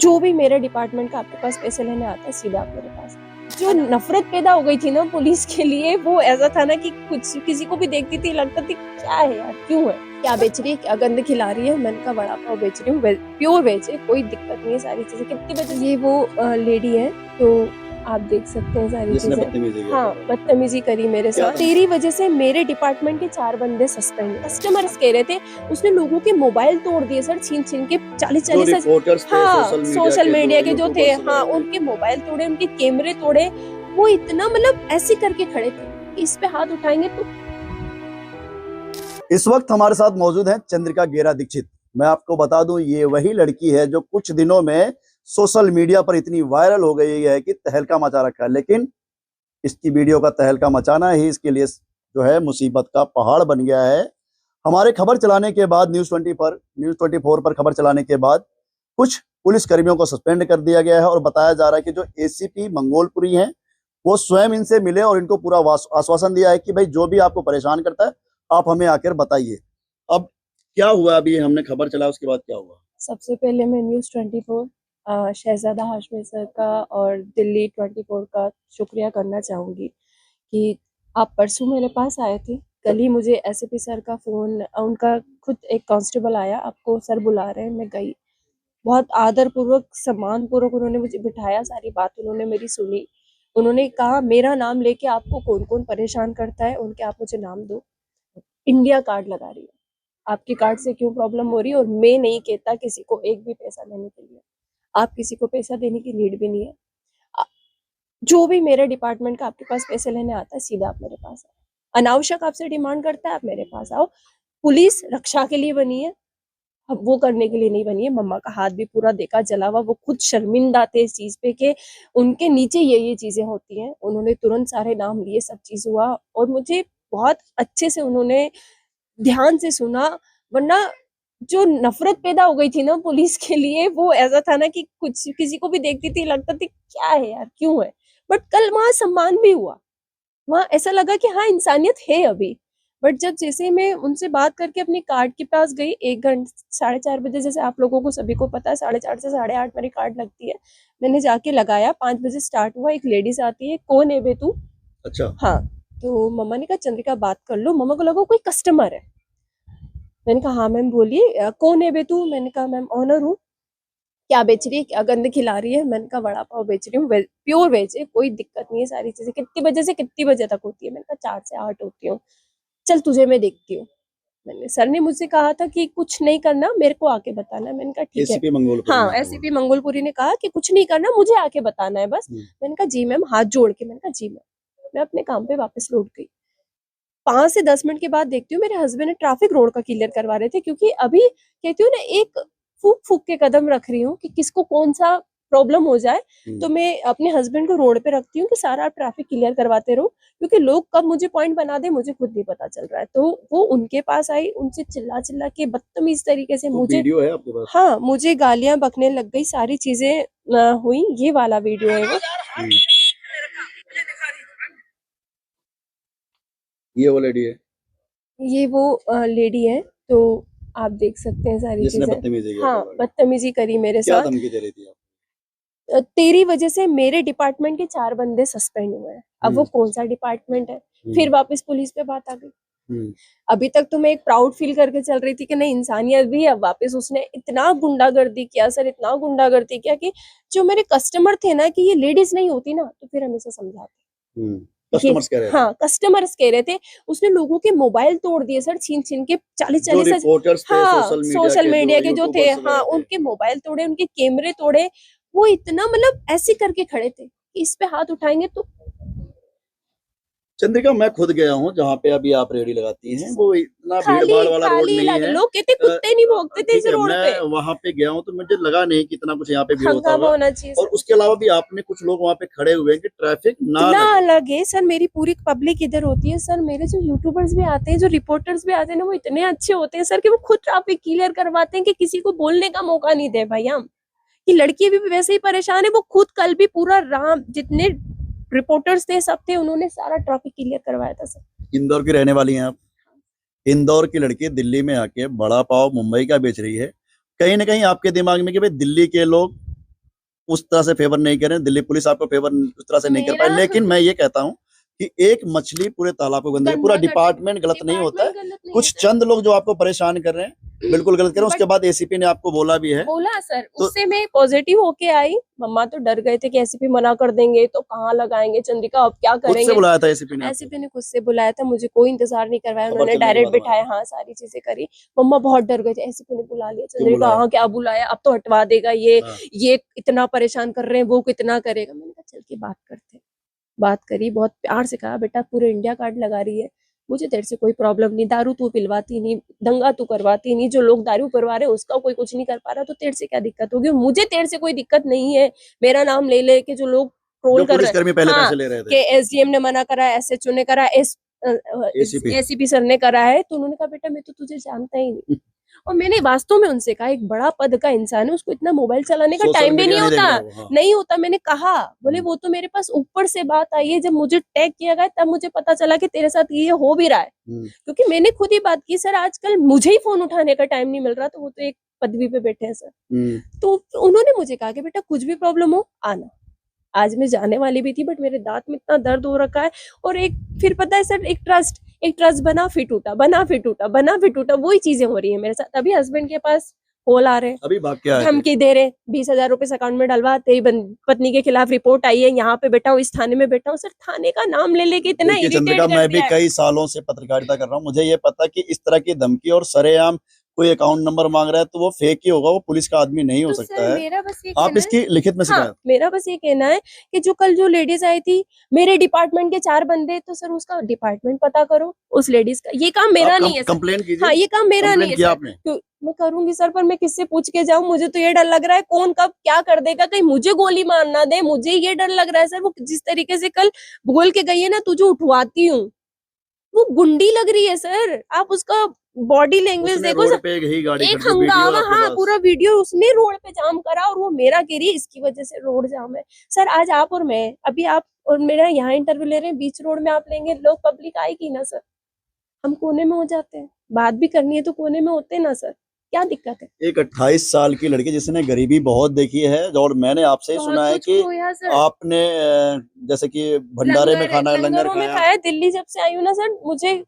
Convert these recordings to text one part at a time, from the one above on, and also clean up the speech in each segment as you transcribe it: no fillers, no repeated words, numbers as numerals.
जो भी मेरे डिपार्टमेंट का आपके पास पैसे लेने आता है सीधा आप मेरे पास। जो नफरत पैदा हो गई थी ना पुलिस के लिए, वो ऐसा था ना कि कुछ किसी को भी देखती थी लगता थी क्या है यार, क्यों है, क्या बेच रही है, क्या गंद खिला रही है। मैंने कहा बड़ा पाव बेच रही हूँ, प्योर वेज है, कोई दिक्कत नहीं है, सारी चीजें। कितनी बजे ये वो लेडी है, तो आप देख सकते हैं सारी चीजें। हाँ, बदतमीजी करी मेरे साथ। तेरी वजह से मेरे डिपार्टमेंट के 4 बंदे सस्पेंड। कस्टमर्स कह रहे थे उसने लोगों के मोबाइल तोड़ दिए सर, छीन छीन के 40-40। हाँ, सोशल मीडिया के जो थे, हाँ, उनके मोबाइल तोड़े, उनके कैमरे तोड़े। वो इतना मतलब ऐसे करके खड़े थे, इस पे हाथ उठाएंगे तो। इस वक्त हमारे साथ मौजूद हैं चंद्रिका गेरा दीक्षित। मैं आपको बता दूं, ये वही लड़की है जो कुछ दिनों में सोशल मीडिया पर इतनी वायरल हो गई है कि तहलका मचा रखा है। लेकिन इसकी वीडियो का तहलका मचाना ही इसके लिए जो है मुसीबत का पहाड़ बन गया है। हमारे खबर चलाने के बाद न्यूज़ 24 पर खबर चलाने के बाद कुछ पुलिस कर्मियों को सस्पेंड कर दिया गया है और बताया जा रहा है कि जो एसीपी मंगोलपुरी हैं वो स्वयं इनसे मिले और इनको पूरा आश्वासन दिया है कि भाई जो भी आपको परेशान करता है आप हमें आकर बताइए। अब क्या हुआ, अभी हमने खबर चला उसके बाद क्या हुआ? सबसे पहले मैं न्यूज़ 24 शहजादा हाशमी सर का और दिल्ली 24 का शुक्रिया करना चाहूँगी कि आप परसों मेरे पास आए थे। कल ही मुझे एसपी सर का फ़ोन, उनका खुद एक कांस्टेबल आया, आपको सर बुला रहे हैं। मैं गई, बहुत आदरपूर्वक, सम्मानपूर्वक उन्होंने मुझे बिठाया, सारी बात उन्होंने मेरी सुनी। उन्होंने कहा मेरा नाम लेके आपको कौन कौन परेशान करता है उनके आप मुझे नाम दो। इंडिया कार्ड लगा रही है, आपके कार्ड से क्यों प्रॉब्लम हो रही है, और मैं नहीं कहता किसी को एक भी पैसा लेने के लिए, आप किसी को पैसा देने की नीड भी नहीं है। जो भी मेरे डिपार्टमेंट का आपके पास पैसे लेने आता है सीधा आप मेरे पास आओ। अनावश्यक आपसे डिमांड करता है, आप मेरे पास आओ। पुलिस रक्षा के लिए बनी है, अब वो करने के लिए नहीं बनी है। मम्मा का हाथ भी पूरा देखा जला हुआ, वो खुद शर्मिंदा थे इस चीज पे कि उनके नीचे ये चीजें होती हैं। उन्होंने तुरंत सारे नाम लिए, सब चीज हुआ और मुझे बहुत अच्छे से उन्होंने ध्यान से सुना। वरना जो नफरत पैदा हो गई थी ना पुलिस के लिए, वो ऐसा था ना कि कुछ किसी को भी देखती थी लगता थी क्या है यार, क्यों है। बट कल वहां सम्मान भी हुआ, वहां ऐसा लगा कि हाँ इंसानियत है अभी। बट जब जैसे मैं उनसे बात करके अपने कार्ड के पास गई, 1 घंटे 4:30 बजे, जैसे आप लोगों को सभी को पता है 4:30 से 8:30 मेरी कार्ड लगती है। मैंने जाके लगाया, 5 बजे स्टार्ट हुआ। एक लेडीज आती है, कौन है बे तू? अच्छा, हाँ, तो मम्मा ने कहा चंद्रिका बात कर लो। मम्मा को लगा कोई कस्टमर है। मैंने कहा हाँ मैम बोलिए, कौन है बे तू? मैंने कहा मैम ऑनर हूँ। क्या बेच रही है, क्या गंद खिला रही है? मैंने कहा बड़ा पाव बेच रही हूँ, प्योर वेज है, कोई दिक्कत नहीं है, सारी चीजें। कितनी बजे से कितनी बजे तक होती है? मैंने कहा 4 से 8 होती हूँ। चल तुझे मैं देखती हूँ। मैंने, सर ने मुझसे कहा था कि कुछ नहीं करना, मेरे को आके बताना। मैंने कहा ठीक है। एसीपी मंगोलपुरी हाँ, एसीपी मंगोलपुरी ने कहा कि कुछ नहीं करना, मुझे आके बताना है बस। मैंने कहा जी मैम, हाथ जोड़ के। मैंने कहा जी मैम। मैं अपने काम पे वापस लौट गई। 5 से 10 मिनट के बाद देखती हूँ मेरे हस्बैंड ने ट्रैफिक रोड का क्लियर करवा रहे थे, क्योंकि अभी कहती हूँ ना, एक फूक फूक के कदम रख रही हूँ कि किसको कौन सा प्रॉब्लम हो जाए। तो मैं अपने हस्बैंड को रोड पे रखती हूँ कि सारा ट्रैफिक क्लियर करवाते रहो, क्योंकि लोग कब मुझे पॉइंट बना दे मुझे खुद नहीं पता चल रहा है। तो वो उनके पास आई, उनसे चिल्ला चिल्ला के बदतमीज तरीके से मुझे, वीडियो है आपके पास? हाँ, मुझे गालियां बकने लग गई, सारी चीजें हुई। ये वाला वीडियो है वो। ये वो लेडी है, ये वो लेडी है, तो आप देख सकते हैं सारी जिसने चीजें। बदतमीजी की हाँ, बदतमीजी करी मेरे क्या साथ। धमकी दे रही थी आप? तेरी वजह से मेरे डिपार्टमेंट के 4 बंदे सस्पेंड हुए हैं। अब वो कौन सा डिपार्टमेंट है? फिर वापस पुलिस पे बात आ गई। अभी तक तो मैं एक प्राउड फील करके चल रही थी कि नहीं इंसानियत भी है। अब वापस उसने इतना गुंडागर्दी किया सर, इतना गुंडागर्दी किया कि जो मेरे कस्टमर थे ना, कि ये लेडीज नहीं होती ना, तो फिर हमेशा समझाते। कस्टमर्स कह रहे थे? हाँ, कस्टमर्स कह रहे थे उसने लोगों के मोबाइल तोड़ दिए सर, छीन छीन के 40-40। हाँ, सोशल मीडिया के जो थे, हाँ, उनके मोबाइल तोड़े, उनके कैमरे तोड़े। वो इतना मतलब ऐसे करके खड़े थे कि इस पे हाथ उठाएंगे तो। चंद्रिका, मैं खुद गया हूँ जहाँ पे अभी आप रेडी लगाती हैं, वो इतना भीड़ भाड़ वाला रोड नहीं है। लोग कहते कुत्ते नहीं भौंकते थे इस रोड पे। मैं वहाँ पे गया हूँ तो मुझे लगा नहीं कि इतना कुछ यहाँ पे भीड़ होता हंगामा होगा। होना चाहिए और उसके अलावा भी आपने कुछ लोग वहाँ पे खड़े हुए हैं कि ट्रैफिक ना लगे। सर मेरी पूरी पब्लिक इधर होती है सर, मेरे जो यूट्यूबर्स भी आते हैं, जो रिपोर्टर्स भी आते हैं ना, वो इतने अच्छे होते हैं सर कि वो खुद ट्रैफिक क्लियर करवाते हैं कि किसी को बोलने का मौका नहीं दे भाई। हम कि लड़की भी वैसे ही परेशान है, वो खुद कल भी पूरा राम, जितने रिपोर्टर्स थे सब थे, उन्होंने सारा ट्रैफिक क्लियर करवाया था सर। इंदौर की रहने वाली हैं आप? इंदौर की लड़की दिल्ली में आके बड़ा पाव मुंबई का बेच रही है। कहीं ना कहीं आपके दिमाग में कि भाई दिल्ली के लोग उस तरह से फेवर नहीं कर रहे हैं, दिल्ली पुलिस आपको फेवर उस तरह से नहीं कर पाई, लेकिन मैं ये कहता हूँ कि एक मछली पूरे तालाब को गंदा, पूरा डिपार्टमेंट गलत नहीं होता है, कुछ चंद लोग जो आपको परेशान कर रहे हैं बिल्कुल गलत कर रहे हैं। उसके बाद एसीपी ने आपको बोला भी है, बोला सर, तो उससे मैं पॉजिटिव होके आई। मम्मा तो डर गए थे कि एसीपी मना कर देंगे तो कहाँ लगाएंगे चंद्रिका, अब क्या खुद से करेंगे। बुलाया था एसीपी ने आपको? एसीपी ने खुद से बुलाया था, मुझे कोई इंतजार नहीं करवाया, खबर उन्होंने चलने के डायरेक्ट बाद बिठाया, हाँ सारी चीजें करी। मम्मा बहुत डर गए थे, एसीपी ने बुला लिया चंद्रिका, बुलाया? हाँ क्या बुलाया, अब तो हटवा देगा ये हाँ। ये इतना परेशान कर रहे हैं, वो कितना करेगा। मैंने कहा चल के बात करते हैं। बात करी, बहुत प्यार से कहा बेटा पूरे इंडिया कार्ड लगा रही है, मुझे तेरे से कोई प्रॉब्लम नहीं, दारू तू पिलवाती नहीं, दंगा तू करवाती नहीं, जो लोग दारू करवा रहे हैं उसका कोई कुछ नहीं कर पा रहा, तो तेरे से क्या दिक्कत होगी, मुझे तेरे से कोई दिक्कत नहीं है। मेरा नाम ले ले के जो लोग ट्रोल कर रहे हैं, पहले हाँ, पैसे ले रहे थे कि एसडीएम ने मना करा, एसएचओ ने करा, एसीपी सर ने करा है, तो उन्होंने कहा बेटा मैं तो तुझे जानता ही नहीं। और मैंने वास्तव में उनसे कहा, एक बड़ा पद का इंसान है, उसको इतना मोबाइल चलाने का टाइम भी नहीं होता, हाँ। नहीं होता। मैंने कहा, बोले वो तो मेरे पास ऊपर से बात आई है, जब मुझे टैग किया गया तब मुझे पता चला कि तेरे साथ ये हो भी रहा है, क्योंकि मैंने खुद ही बात की सर, आजकल मुझे ही फोन उठाने का टाइम नहीं मिल रहा, तो वो तो एक पदवी पे बैठे हैं सर। तो उन्होंने मुझे कहा कि बेटा कुछ भी प्रॉब्लम हो आना। आज मैं जाने वाली भी थी, बट मेरे दांत में इतना दर्द हो रखा है, और एक फिर पता है सर, एक ट्रस्ट बना फिर टूटा, बना फिर टूटा, बना फिर टूटा, वही चीजें हो रही है मेरे साथ। अभी हस्बैंड के पास कॉल आ रहे हैं, अभी भाग के आए थे, धमकी दे रहे, 20,000 रुपए अकाउंट में डलवा, तेरी पत्नी के खिलाफ रिपोर्ट आई है, यहाँ पे बैठा हूँ, इस थाने में बैठा हूँ। सर थाने का नाम ले लेके इतना देखिए इरिटेट चंद्रिका, कर मैं भी दिया है। कई सालों से पत्रकारिता कर रहा हूँ, मुझे ये पता कि इस तरह की धमकी और सरेआम कोई अकाउंट नंबर मांग रहा है तो वो फेक ही होगा, वो पुलिस का आदमी नहीं हो तो सकता सर है। मेरा बस ये आप कहना इसकी लिखित में शिकायत, हाँ, मेरा बस ये कहना है कि जो कल जो लेडीज आई थी, मेरे डिपार्टमेंट के 4 बंदे, तो सर उसका डिपार्टमेंट पता करो, उस लेडीज का, ये काम मेरा नहीं है सर। कंप्लेन कीजिए। हाँ, ये काम मेरा नहीं है किया सर। आपने? तो मैं करूंगी सर, पर मैं किससे पूछ के जाऊं, मुझे तो ये डर लग रहा है कौन कब क्या कर देगा, कहीं मुझे गोली मार ना दे, मुझे ये डर लग रहा है सर। वो जिस तरीके से कल बोल के गई है ना, तुझे उठवाती हूँ, वो गुंडी लग रही है सर। आप उसका बॉडी लैंग्वेज देखो रोड सर, पे ही गाड़ी एक खड़ी, वीडियो हंगामा, आपके हाँ पास। पूरा वीडियो उसने रोड पे जाम करा, और वो मेरा कह रही है इसकी वजह से रोड जाम है। सर आज आप और मैं, अभी आप और मेरा यहाँ इंटरव्यू ले रहे हैं, बीच रोड में आप लेंगे, लोग पब्लिक आएगी ना सर, हम कोने में हो जाते हैं, बात भी करनी है तो कोने में होते हैं ना सर, क्या दिक्कत है। एक 28 साल की लड़की जिसने गरीबी बहुत देखी है, और मैंने आपसे बहुत सुना है कुछ कि खोया सर, आपने जैसे कि भंडारे में खाना, लंगर लंगरों में खाया। खाया। दिल्ली जब से आई हूँ ना सर, मुझे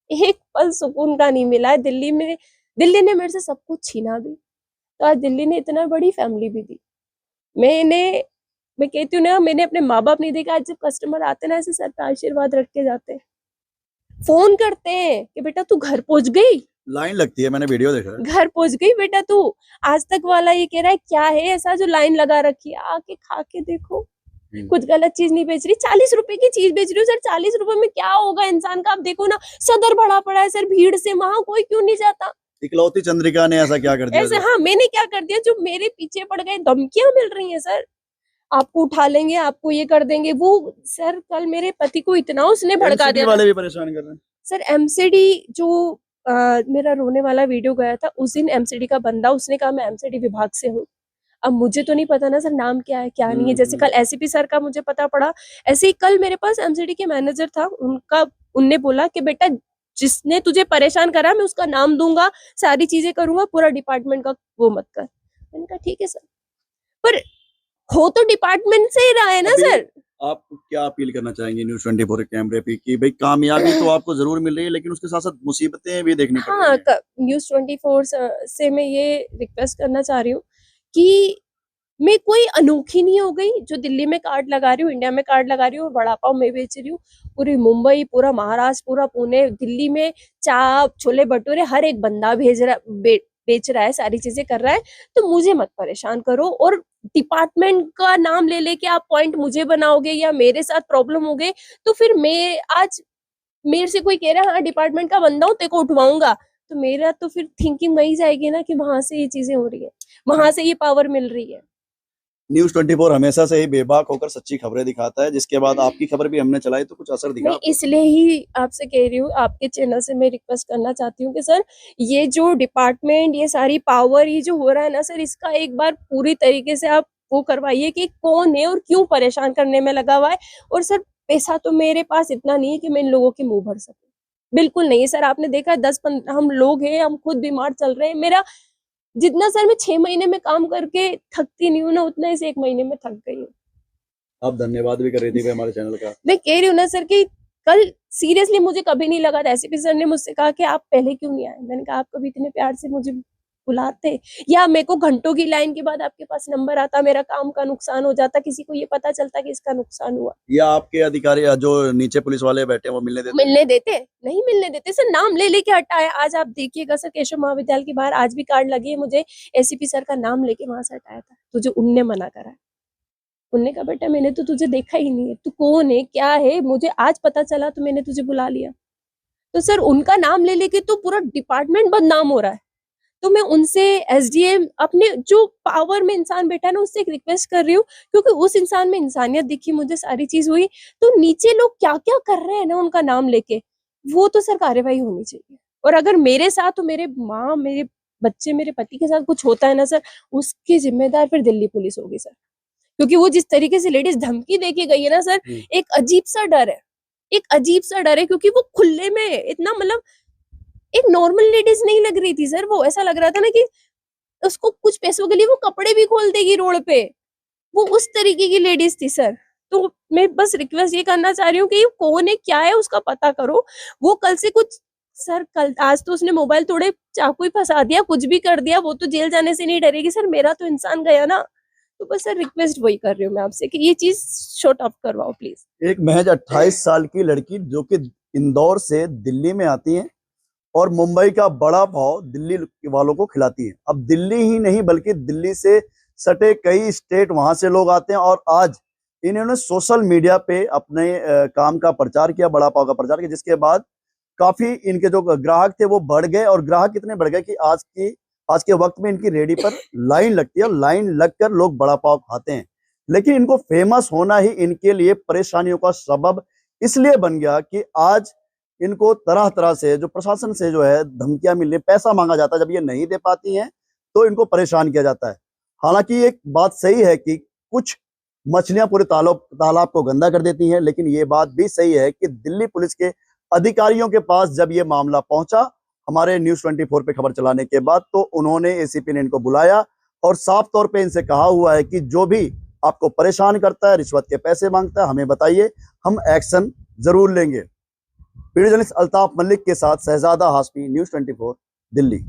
एक पल सुकून का नहीं मिला है दिल्ली में। दिल्ली ने मेरे से सब कुछ छीना भी, तो आज दिल्ली ने इतना बड़ी फैमिली भी दी। मैं कहती हूँ ना, मैंने अपने माँ बाप नहीं देखा, आज जब कस्टमर आते ना, ऐसे सर पे आशीर्वाद रख के जाते हैं, फोन करते हैं कि बेटा तू घर पहुंच गई, लाइन लगती है, मैंने वीडियो देखा है। घर पहुंच गई बेटा तू। आज तक वाला ये कह रहा है क्या है ऐसा जो लाइन लगा रखी है, आके खा के देखो, कुछ गलत चीज नहीं बेच रही, 40 रुपए की चीज बेच रही हूँ सर। 40 रुपए में क्या होगा इंसान का, आप देखो ना, सदर भरा पड़ा है सर भीड़ से, वहां कोई क्यों नहीं जाता। इकलौती चंद्रिका ने ऐसा क्या कर दिया? ऐसे हाँ, मैंने क्या कर दिया, जो मेरे पीछे पड़ गए, धमकियां मिल रही है सर, आपको उठा लेंगे, आपको ये कर देंगे वो। सर कल मेरे पति को इतना उसने भड़का दिया वाले भी परेशान कर रहे हैं सर। एमसीडी जो मेरा रोने वाला वीडियो गया था, उस दिन एमसीडी का बंदा, उसने कहा मैं एमसीडी विभाग से हूँ। अब मुझे तो नहीं पता ना सर नाम क्या है क्या नहीं है, जैसे कल एसीपी सर का मुझे पता पड़ा, ऐसे ही कल मेरे पास एमसीडी के मैनेजर था, उनने बोला कि बेटा जिसने तुझे परेशान करा मैं उसका नाम दूंगा, सारी चीजें करूंगा, पूरा डिपार्टमेंट का वो मत कर। मैंने कहा ठीक है सर, पर हो तो डिपार्टमेंट से ही रहा है ना सर। आप क्या अपील करना चाहेंगे न्यूज़ 24 के कैमरे पे कि भाई कामयाबी तो आपको जरूर मिल रही है, लेकिन उसके साथ साथ मुसीबतें भी देखनी पड़ रही हैं। न्यूज़ 24 से मैं ये रिक्वेस्ट करना चाह रही हूँ कि मैं कोई अनोखी नहीं हो गई जो दिल्ली में कार्ड लगा रही हूँ, इंडिया में कार्ड लगा रही हूँ, वड़ा पाव मैं बेच रही हूँ। पूरी मुंबई, पूरा महाराष्ट्र, पूरा पुणे, दिल्ली में चाप, छोले भटूरे हर एक बंदा बेच रहा है, सारी चीजें कर रहा है, तो मुझे मत परेशान करो। और डिपार्टमेंट का नाम ले लेके आप पॉइंट मुझे बनाओगे या मेरे साथ प्रॉब्लम हो गई, तो फिर मैं आज मेरे से कोई कह रहा है हाँ डिपार्टमेंट का बंदा हूँ, तेरे को उठवाऊंगा, तो मेरा तो फिर थिंकिंग वही जाएगी ना कि वहां से ये चीजें हो रही है, वहां से ये पावर मिल रही है। न्यूज़ 24 हमेशा से ही बेबाक होकर सच्ची खबरें दिखाता है, जिसके बाद आपकी खबर भी हमने चलाई तो कुछ असर दिखा मैं इसलिए ही आपसे कह रही हूँ, आपके चैनल से मैं रिक्वेस्ट करना चाहती हूँ कि सर ये जो डिपार्टमेंट, ये सारी पावर, ये जो हो रहा है ना सर, इसका एक बार पूरी तरीके से आप वो करवाइए कि कौन है और क्यों परेशान करने में लगा हुआ है। और सर पैसा तो मेरे पास इतना नहीं है कि मैं इन लोगों के मुंह भर सकूं, बिल्कुल नहीं है सर। आपने देखा 10-15 हम लोग हैं, हम खुद बीमार चल रहे हैं, मेरा जितना सर मैं 6 महीने में काम करके थकती नहीं हूँ ना, उतना इस 1 महीने में थक गई हूँ। आप धन्यवाद भी कर रही थी हमारे चैनल का। मैं कह रही हूँ ना सर कि कल सीरियसली मुझे कभी नहीं लगा था, एसपी सर ने मुझसे कहा कि आप पहले क्यों नहीं आए? मैंने कहा आप कभी इतने प्यार से मुझे बुलाते, या मेरे को घंटों की लाइन के बाद आपके पास नंबर आता, मेरा काम का नुकसान हो जाता, किसी को ये पता चलता कि इसका नुकसान हुआ। या आपके अधिकारी या जो नीचे पुलिस वाले बैठे हैं वो मिलने देते? नहीं मिलने देते सर, नाम ले लेके हटाए। आज आप देखिएगा सर, केशव महाविद्यालय के बाहर आज भी कार्ड लगी है, मुझे एसीपी सर का नाम लेके वहां से हटाया था। तुझे उनने मना करा, उनने कहा बेटा मैंने तो तुझे देखा ही नहीं है, तू कौन है क्या है, मुझे आज पता चला तो मैंने तुझे बुला लिया। तो सर उनका नाम ले लेके तो पूरा डिपार्टमेंट बदनाम हो रहा है। तो मैं उनसे, एसडीएम, अपने जो पावर में इंसान बैठा है ना, उससे एक रिक्वेस्ट कर रही हूँ, क्योंकि उस इंसान में इंसानियत दिखी, मुझे सारी चीज हुई। तो नीचे लोग क्या क्या कर रहे हैं ना उनका नाम लेके, वो तो सर कार्यवाही होनी चाहिए। और अगर मेरे साथ तो मेरे माँ, मेरे बच्चे, मेरे पति के साथ कुछ होता है ना सर, उसकी जिम्मेदार फिर दिल्ली पुलिस होगी सर। क्योंकि वो जिस तरीके से लेडीज धमकी देके गई है ना सर, एक अजीब सा डर है, एक अजीब सा डर है। क्योंकि वो खुले में इतना, मतलब एक नॉर्मल लेडीज नहीं लग रही थी सर, वो ऐसा लग रहा था ना कि उसको कुछ पैसों के लिए वो कपड़े भी खोल देगी रोड पे, वो उस तरीके की लेडीज थी सर। तो मैं बस रिक्वेस्ट ये करना चाह रही हूँ कि कौन है क्या है उसका पता करो। वो कल से कुछ, सर कल, आज तो उसने मोबाइल तोड़े, चाकू ही फंसा दिया, कुछ भी कर दिया, वो तो जेल जाने से नहीं डरेगी सर, मेरा तो इंसान गया ना। तो बस सर रिक्वेस्ट वही कर रही हूँ मैं आपसे कि ये चीज शॉर्ट ऑफ करवाओ प्लीज। एक महज 28 साल की लड़की जो कि इंदौर से दिल्ली में आती है और मुंबई का बड़ा भाव दिल्ली वालों को खिलाती है। अब दिल्ली ही नहीं बल्कि दिल्ली से सटे कई स्टेट वहां से लोग आते हैं और आज इन्होंने सोशल मीडिया पे अपने काम का प्रचार किया, बड़ा पाव का प्रचार किया, जिसके बाद काफी इनके जो ग्राहक थे वो बढ़ गए और ग्राहक इतने बढ़ गए कि आज के वक्त में इनकी रेडी पर लाइन लगती है और लाइन लगकर लोग बड़ा पाव खाते हैं। लेकिन इनको फेमस होना ही इनके लिए परेशानियों का सबब इसलिए बन गया कि आज इनको तरह तरह से जो प्रशासन से जो है धमकियां मिल रही, पैसा मांगा जाता है, जब ये नहीं दे पाती हैं तो इनको परेशान किया जाता है। हालांकि एक बात सही है कि कुछ मछलियां पूरे तालाब को गंदा कर देती हैं, लेकिन ये बात भी सही है कि दिल्ली पुलिस के अधिकारियों के पास जब ये मामला पहुंचा हमारे न्यूज़ 24 पे खबर चलाने के बाद, तो उन्होंने एसीपी ने इनको बुलाया और साफ तौर पे इनसे कहा हुआ है कि जो भी आपको परेशान करता है, रिश्वत के पैसे मांगता है, हमें बताइए, हम एक्शन जरूर लेंगे। वीडियो जर्नलिस्ट अल्ताफ मलिक के साथ शहजादा हाशमी, न्यूज़ 24 दिल्ली।